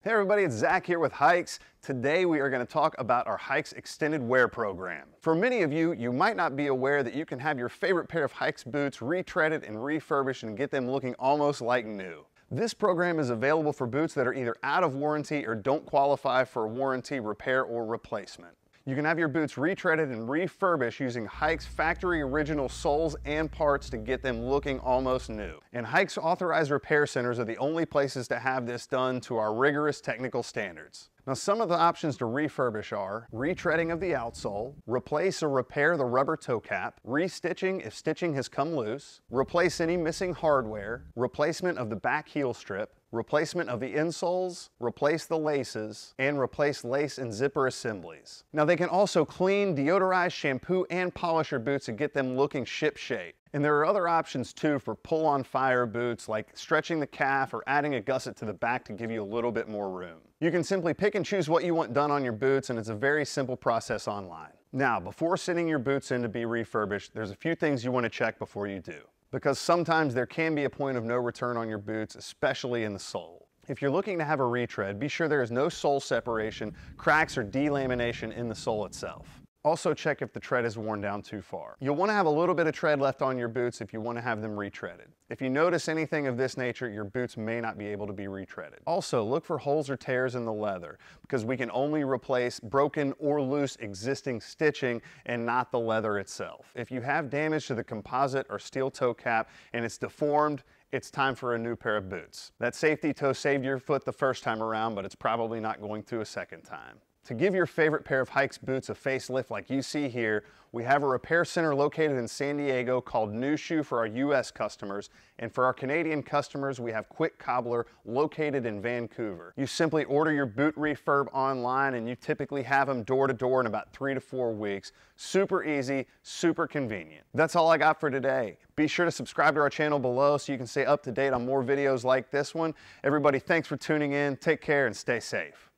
Hey everybody, it's Zach here with Haix. Today we are going to talk about our Haix extended wear program. For many of you, you might not be aware that you can have your favorite pair of Haix boots retreaded and refurbished and get them looking almost like new. This program is available for boots that are either out of warranty or don't qualify for a warranty, repair, or replacement. You can have your boots retreaded and refurbished using Haix factory original soles and parts to get them looking almost new. And Haix authorized repair centers are the only places to have this done to our rigorous technical standards. Now, some of the options to refurbish are retreading of the outsole, replace or repair the rubber toe cap, restitching if stitching has come loose, replace any missing hardware, replacement of the back heel strip, replacement of the insoles, replace the laces, and replace lace and zipper assemblies. Now, they can also clean, deodorize, shampoo, and polish your boots to get them looking ship-shape. And there are other options too for pull-on fire boots, like stretching the calf or adding a gusset to the back to give you a little bit more room. You can simply pick and choose what you want done on your boots, and it's a very simple process online. Now, before sending your boots in to be refurbished, there's a few things you want to check before you do, because sometimes there can be a point of no return on your boots, especially in the sole. If you're looking to have a retread, be sure there is no sole separation, cracks, or delamination in the sole itself. Also check if the tread is worn down too far. You'll want to have a little bit of tread left on your boots if you want to have them retreaded. If you notice anything of this nature, your boots may not be able to be retreaded. Also, look for holes or tears in the leather, because we can only replace broken or loose existing stitching and not the leather itself. If you have damage to the composite or steel toe cap and it's deformed, it's time for a new pair of boots. That safety toe saved your foot the first time around, but it's probably not going to a second time. To give your favorite pair of Haix boots a facelift like you see here, we have a repair center located in San Diego called New Shoe for our US customers, and for our Canadian customers, we have Quick Cobbler located in Vancouver. You simply order your boot refurb online and you typically have them door to door in about 3 to 4 weeks. Super easy, super convenient. That's all I got for today. Be sure to subscribe to our channel below so you can stay up to date on more videos like this one. Everybody, thanks for tuning in. Take care and stay safe.